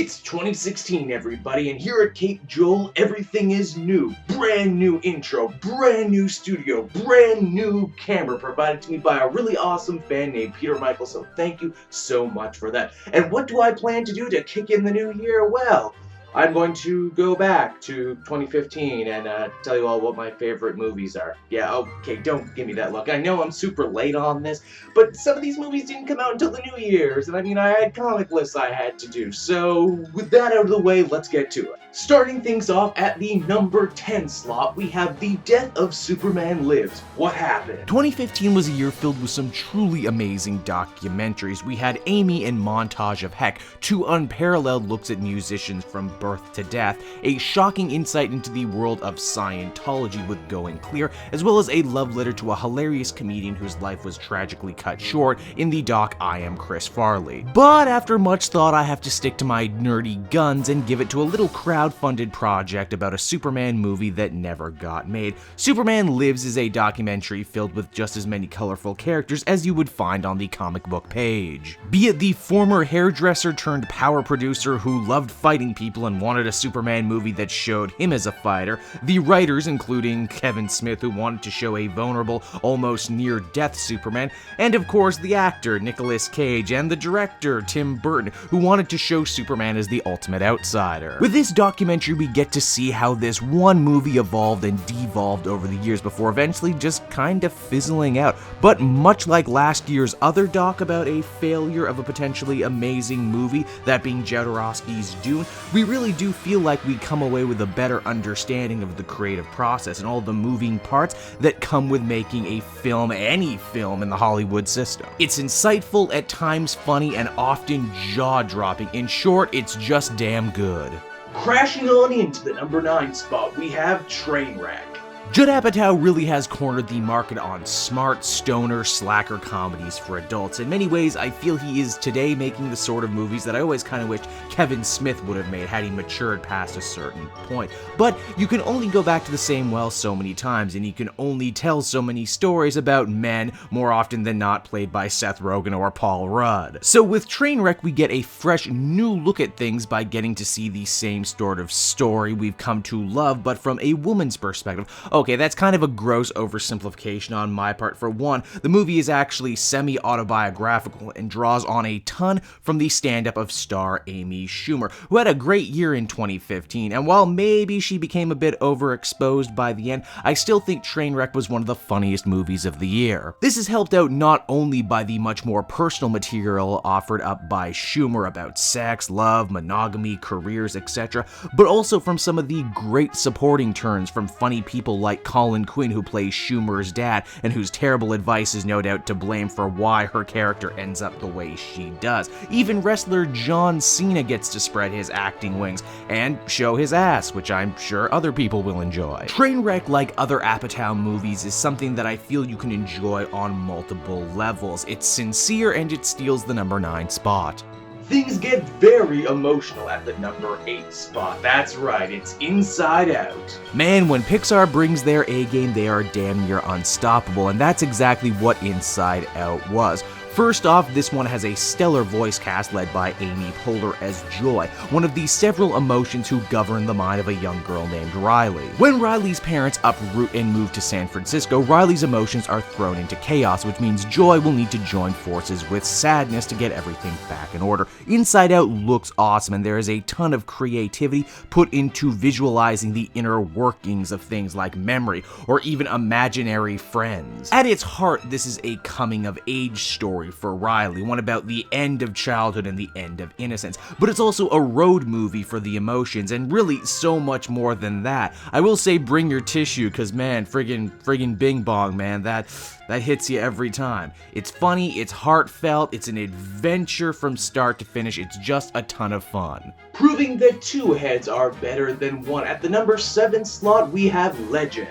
It's 2016, everybody, and here at Cape Joel, everything is new. Brand new intro, brand new studio, brand new camera provided to me by a really awesome fan named Peter Michael, so thank you so much for that. And what do I plan to do to kick in the new year? Well, I'm going to go back to 2015 and tell you all what my favorite movies are. Yeah, okay, don't give me that look. I know I'm super late on this, but some of these movies didn't come out until the New Year's, and I mean, I had comic lists I had to do. So, with that out of the way, let's get to it. Starting things off at the number 10 slot, we have The Death of Superman Lives. What happened? 2015 was a year filled with some truly amazing documentaries. We had Amy and Montage of Heck, two unparalleled looks at musicians from birth to death, a shocking insight into the world of Scientology with Going Clear, as well as a love letter to a hilarious comedian whose life was tragically cut short in the doc I Am Chris Farley. But after much thought, I have to stick to my nerdy guns and give it to a little crowd-funded project about a Superman movie that never got made. Superman Lives is a documentary filled with just as many colorful characters as you would find on the comic book page. Be it the former hairdresser turned power producer who loved fighting people and wanted a Superman movie that showed him as a fighter, the writers including Kevin Smith who wanted to show a vulnerable, almost near-death Superman, and of course the actor Nicolas Cage, and the director Tim Burton who wanted to show Superman as the ultimate outsider. With this documentary we get to see how this one movie evolved and devolved over the years before eventually just kind of fizzling out. But much like last year's other doc about a failure of a potentially amazing movie, that being Jodorowsky's Dune, we really do feel like we come away with a better understanding of the creative process and all the moving parts that come with making a film, any film in the Hollywood system. It's insightful, at times funny, and often jaw-dropping. In short, it's just damn good. Crashing on into the number 9 spot, we have Trainwreck. Judd Apatow really has cornered the market on smart, stoner, slacker comedies for adults. In many ways, I feel he is today making the sort of movies that I always kind of wished Kevin Smith would have made had he matured past a certain point. But you can only go back to the same well so many times, and you can only tell so many stories about men, more often than not played by Seth Rogen or Paul Rudd. So with Trainwreck, we get a fresh, new look at things by getting to see the same sort of story we've come to love, but from a woman's perspective. Okay, that's kind of a gross oversimplification on my part. For one, the movie is actually semi-autobiographical and draws on a ton from the stand-up of star Amy Schumer, who had a great year in 2015, and while maybe she became a bit overexposed by the end, I still think Trainwreck was one of the funniest movies of the year. This is helped out not only by the much more personal material offered up by Schumer about sex, love, monogamy, careers, etc., but also from some of the great supporting turns from funny people like Colin Quinn, who plays Schumer's dad, and whose terrible advice is no doubt to blame for why her character ends up the way she does. Even wrestler John Cena gets to spread his acting wings and show his ass, which I'm sure other people will enjoy. Trainwreck, like other Apatow movies, is something that I feel you can enjoy on multiple levels. It's sincere and it steals the number 9 spot. Things get very emotional at the number 8 spot. That's right, it's Inside Out. Man, when Pixar brings their A-game, they are damn near unstoppable, and that's exactly what Inside Out was. First off, this one has a stellar voice cast led by Amy Poehler as Joy, one of the several emotions who govern the mind of a young girl named Riley. When Riley's parents uproot and move to San Francisco, Riley's emotions are thrown into chaos, which means Joy will need to join forces with sadness to get everything back in order. Inside Out looks awesome, and there is a ton of creativity put into visualizing the inner workings of things like memory or even imaginary friends. At its heart, this is a coming-of-age story for Riley, one about the end of childhood and the end of innocence, but it's also a road movie for the emotions, and really so much more than that. I will say bring your tissue, cause man, friggin' Bing Bong, man, that hits you every time. It's funny, it's heartfelt, it's an adventure from start to finish, it's just a ton of fun. Proving that 2 heads are better than 1, at the number 7 slot we have Legend.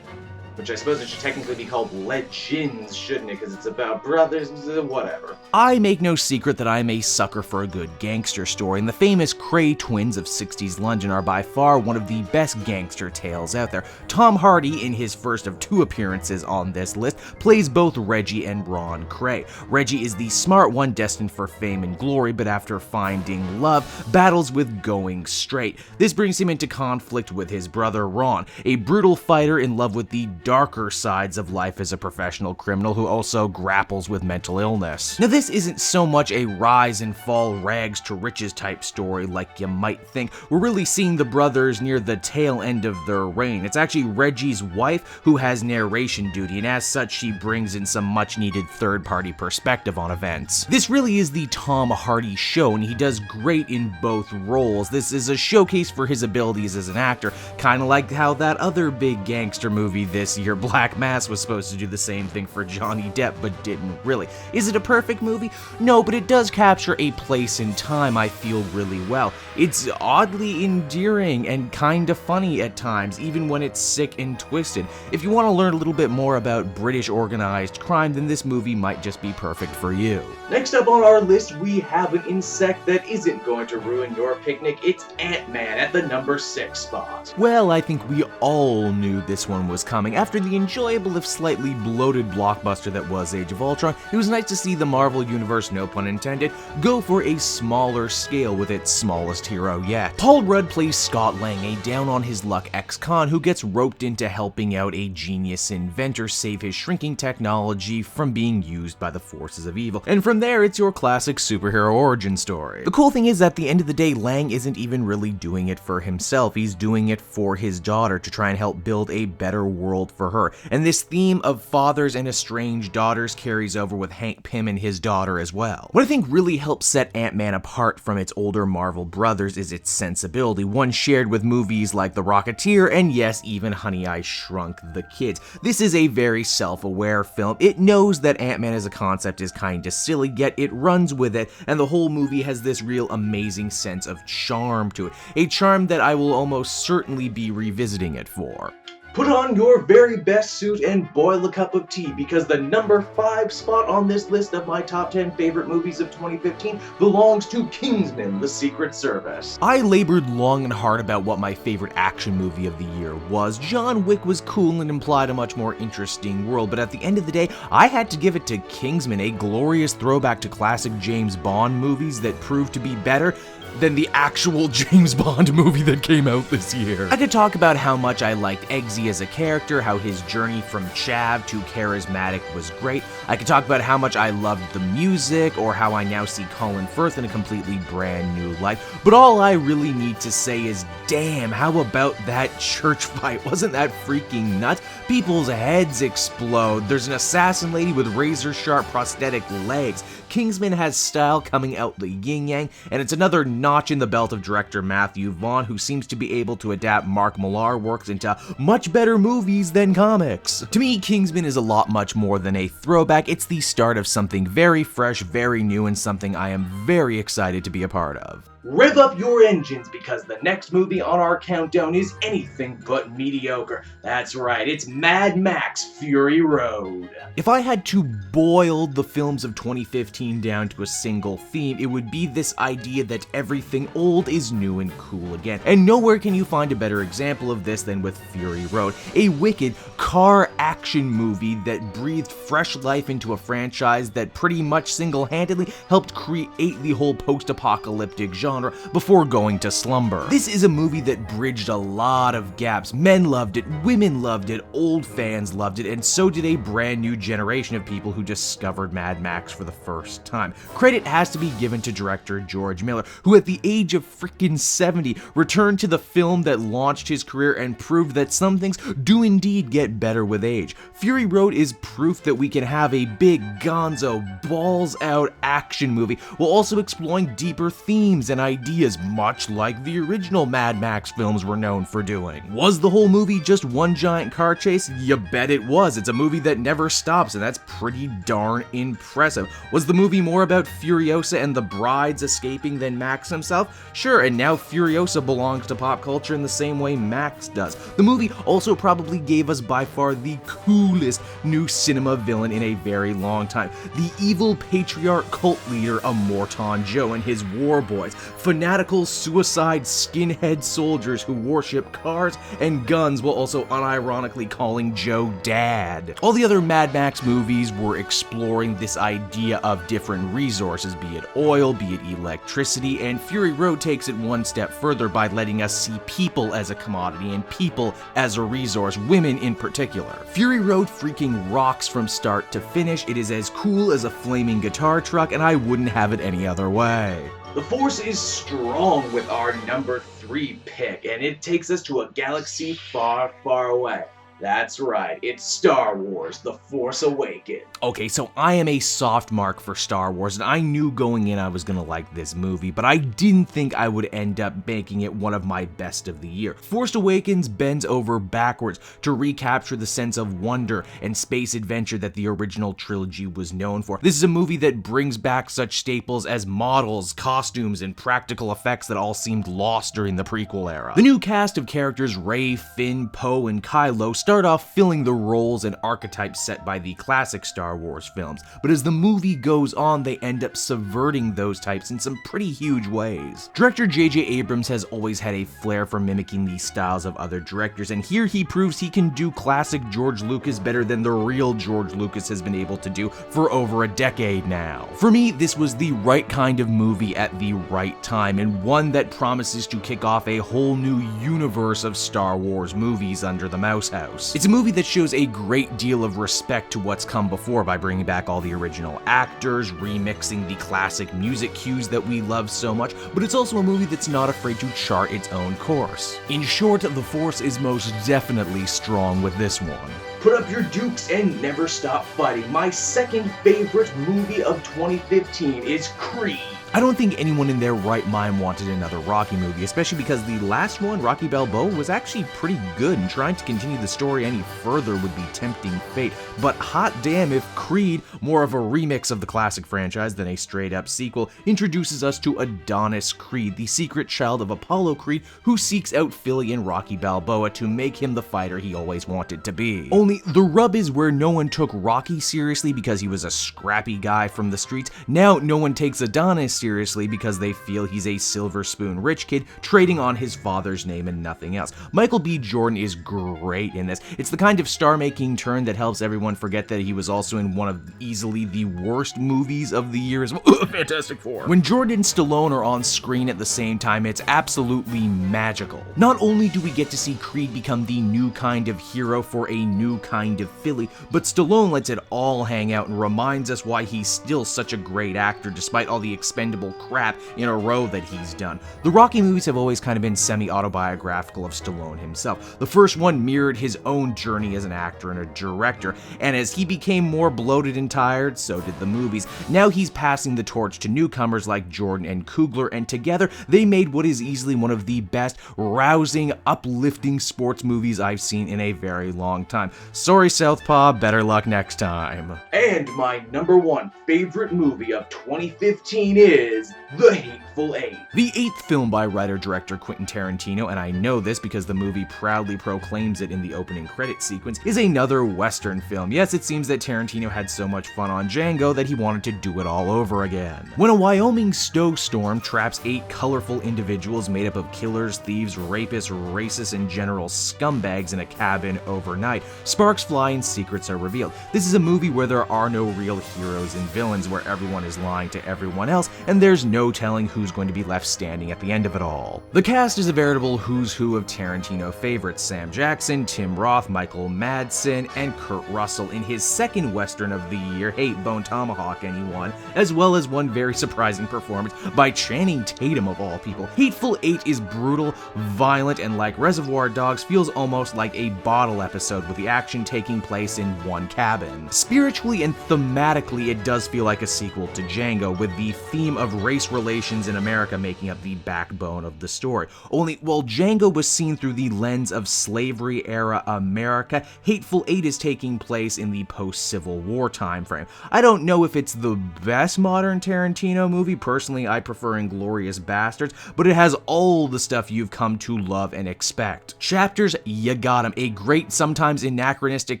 Which I suppose it should technically be called Legends, shouldn't it? Because it's about brothers, whatever. I make no secret that I'm a sucker for a good gangster story, and the famous Kray twins of 60s London are by far one of the best gangster tales out there. Tom Hardy, in his first of 2 appearances on this list, plays both Reggie and Ron Kray. Reggie is the smart one destined for fame and glory, but after finding love, battles with going straight. This brings him into conflict with his brother Ron, a brutal fighter in love with the darker sides of life as a professional criminal who also grapples with mental illness. Now, this isn't so much a rise and fall rags to riches type story like you might think. We're really seeing the brothers near the tail end of their reign. It's actually Reggie's wife who has narration duty, and as such she brings in some much needed third-party perspective on events. This really is the Tom Hardy show, and he does great in both roles. This is a showcase for his abilities as an actor, kind of like how that other big gangster movie this year, Black Mass, was supposed to do the same thing for Johnny Depp, but didn't really. Is it a perfect movie? No, but it does capture a place in time, I feel, really well. It's oddly endearing and kinda funny at times, even when it's sick and twisted. If you want to learn a little bit more about British organized crime, then this movie might just be perfect for you. Next up on our list, we have an insect that isn't going to ruin your picnic. It's Ant-Man at the number 6 spot. Well, I think we all knew this one was coming. After the enjoyable if slightly bloated blockbuster that was Age of Ultron, it was nice to see the Marvel Universe, no pun intended, go for a smaller scale with its smallest hero yet. Paul Rudd plays Scott Lang, a down-on-his-luck ex-con who gets roped into helping out a genius inventor save his shrinking technology from being used by the forces of evil. And from there, it's your classic superhero origin story. The cool thing is, at the end of the day, Lang isn't even really doing it for himself. He's doing it for his daughter to try and help build a better world for her. And this theme of fathers and estranged daughters carries over with Hank Pym and his daughter as well. What I think really helps set Ant-Man apart from its older Marvel brothers is its sensibility, one shared with movies like The Rocketeer and yes, even Honey, I Shrunk the Kids. This is a very self-aware film. It knows that Ant-Man as a concept is kinda silly, yet it runs with it, and the whole movie has this real amazing sense of charm to it. A charm that I will almost certainly be revisiting it for. Put on your very best suit and boil a cup of tea, because the number 5 spot on this list of my top 10 favorite movies of 2015 belongs to Kingsman: The Secret Service. I labored long and hard about what my favorite action movie of the year was. John Wick was cool and implied a much more interesting world, but at the end of the day, I had to give it to Kingsman, a glorious throwback to classic James Bond movies that proved to be better than the actual James Bond movie that came out this year. I could talk about how much I liked Eggsy as a character, how his journey from chav to charismatic was great. I could talk about how much I loved the music, or how I now see Colin Firth in a completely brand new light. But all I really need to say is, damn, how about that church fight? Wasn't that freaking nuts? People's heads explode. There's an assassin lady with razor-sharp prosthetic legs. Kingsman has style coming out the yin-yang, and it's another notch in the belt of director Matthew Vaughn, who seems to be able to adapt Mark Millar works into much better movies than comics. To me, Kingsman is a lot much more than a throwback. It's the start of something very fresh, very new, and something I am very excited to be a part of. Rev up your engines, because the next movie on our countdown is anything but mediocre. That's right, it's Mad Max: Fury Road. If I had to boil the films of 2015 down to a single theme, it would be this idea that everything old is new and cool again. And nowhere can you find a better example of this than with Fury Road, a wicked car action movie that breathed fresh life into a franchise that pretty much single-handedly helped create the whole post-apocalyptic genre before going to slumber. This is a movie that bridged a lot of gaps. Men loved it, women loved it, old fans loved it, and so did a brand new generation of people who discovered Mad Max for the first time. Credit has to be given to director George Miller, who at the age of freaking 70 returned to the film that launched his career and proved that some things do indeed get better with age. Fury Road is proof that we can have a big, gonzo, balls-out action movie while also exploring deeper themes and ideas, much like the original Mad Max films were known for doing. Was the whole movie just one giant car chase? choice? You bet it was. It's a movie that never stops, and that's pretty darn impressive. Was the movie more about Furiosa and the brides escaping than Max himself? Sure, and now Furiosa belongs to pop culture in the same way Max does. The movie also probably gave us by far the coolest new cinema villain in a very long time. The evil patriarch cult leader Immortan Joe and his war boys, fanatical suicide skinhead soldiers who worship cars and guns while also unironically calling Joe Dad. All the other Mad Max movies were exploring this idea of different resources, be it oil, be it electricity, and Fury Road takes it one step further by letting us see people as a commodity and people as a resource, women in particular. Fury Road freaking rocks from start to finish. It is as cool as a flaming guitar truck, and I wouldn't have it any other way. The Force is strong with our number 3 pick, and it takes us to a galaxy far, far away. That's right, it's Star Wars: The Force Awakens. Okay, so I am a soft mark for Star Wars, and I knew going in I was gonna like this movie, but I didn't think I would end up making it one of my best of the year. Force Awakens bends over backwards to recapture the sense of wonder and space adventure that the original trilogy was known for. This is a movie that brings back such staples as models, costumes, and practical effects that all seemed lost during the prequel era. The new cast of characters Rey, Finn, Poe, and Kylo start off filling the roles and archetypes set by the classic Star Wars films, but as the movie goes on, they end up subverting those types in some pretty huge ways. Director J.J. Abrams has always had a flair for mimicking the styles of other directors, and here he proves he can do classic George Lucas better than the real George Lucas has been able to do for over a decade now. For me, this was the right kind of movie at the right time, and one that promises to kick off a whole new universe of Star Wars movies under the Mouse House. It's a movie that shows a great deal of respect to what's come before by bringing back all the original actors, remixing the classic music cues that we love so much, but it's also a movie that's not afraid to chart its own course. In short, The Force is most definitely strong with this one. Put up your dukes and never stop fighting. My second favorite movie of 2015 is Creed. I don't think anyone in their right mind wanted another Rocky movie, especially because the last one, Rocky Balboa, was actually pretty good, and trying to continue the story any further would be tempting fate. But hot damn if Creed, more of a remix of the classic franchise than a straight-up sequel, introduces us to Adonis Creed, the secret child of Apollo Creed, who seeks out Philly and Rocky Balboa to make him the fighter he always wanted to be. Only the rub is where no one took Rocky seriously because he was a scrappy guy from the streets. Now no one takes Adonis seriously because they feel he's a silver spoon rich kid trading on his father's name and nothing else. Michael B. Jordan is great in this. It's the kind of star-making turn that helps everyone forget that he was also in one of easily the worst movies of the year as well. Fantastic Four. When Jordan and Stallone are on screen at the same time, it's absolutely magical. Not only do we get to see Creed become the new kind of hero for a new kind of Philly, but Stallone lets it all hang out and reminds us why he's still such a great actor despite all the expendable crap in a row that he's done. The Rocky movies have always kind of been semi-autobiographical of Stallone himself. The first one mirrored his own journey as an actor and a director, and as he became more bloated and tired, so did the movies. Now he's passing the torch to newcomers like Jordan and Coogler, and together they made what is easily one of the best, rousing, uplifting sports movies I've seen in a very long time. Sorry, Southpaw, better luck next time. And my number 1 favorite movie of 2015 is The Hateful Eight. The 8th film by writer-director Quentin Tarantino, and I know this because the movie proudly proclaims it in the opening credit sequence, is another Western film. Yes, it seems that Tarantino had so much fun on Django that he wanted to do it all over again. When a Wyoming snowstorm traps 8 colorful individuals made up of killers, thieves, rapists, racists, and general scumbags in a cabin overnight, sparks fly and secrets are revealed. This is a movie where there are no real heroes and villains, where everyone is lying to everyone else, and there's no telling who's going to be left standing at the end of it all. The cast is a veritable who's who of Tarantino favorites: Sam Jackson, Tim Roth, Michael Madsen, and Kurt Russell in his second Western of the year, Hey, Bone Tomahawk Anyone, as well as one very surprising performance by Channing Tatum of all people. Hateful Eight is brutal, violent, and like Reservoir Dogs, feels almost like a bottle episode with the action taking place in one cabin. Spiritually and thematically, it does feel like a sequel to Django, with the theme theme of race relations in America making up the backbone of the story. Only while Django was seen through the lens of slavery-era America, Hateful Eight is taking place in the post-Civil War time frame. I don't know if it's the best modern Tarantino movie. Personally, I prefer Inglourious Basterds, but it has all the stuff you've come to love and expect. Chapters, you got 'em. A great, sometimes anachronistic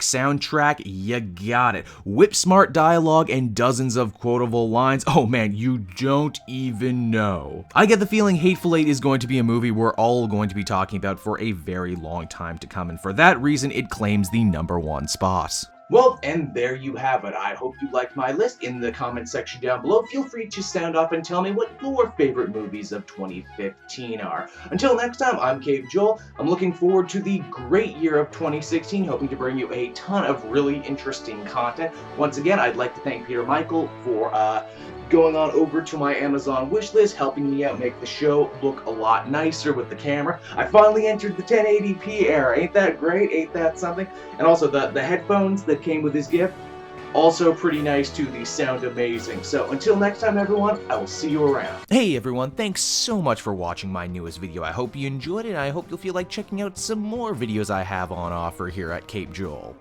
soundtrack, you got it. Whip-smart dialogue and dozens of quotable lines, oh man, you don't even know. I get the feeling Hateful Eight is going to be a movie we're all going to be talking about for a very long time to come, and for that reason, it claims the #1 spot. Well, and there you have it. I hope you liked my list. In the comment section down below, feel free to sound off and tell me what your favorite movies of 2015 are. Until next time, I'm Cape Joel. I'm looking forward to the great year of 2016, hoping to bring you a ton of really interesting content. Once again, I'd like to thank Peter Michael for going on over to my Amazon wishlist, helping me out make the show look a lot nicer with the camera. I finally entered the 1080p era. Ain't that great? Ain't that something? And also the headphones that came with his gift, also pretty nice too. These sound amazing. So until next time, everyone, I will see you around. Hey everyone, thanks so much for watching my newest video. I hope you enjoyed it, and I hope you'll feel like checking out some more videos I have on offer here at Cape Joel.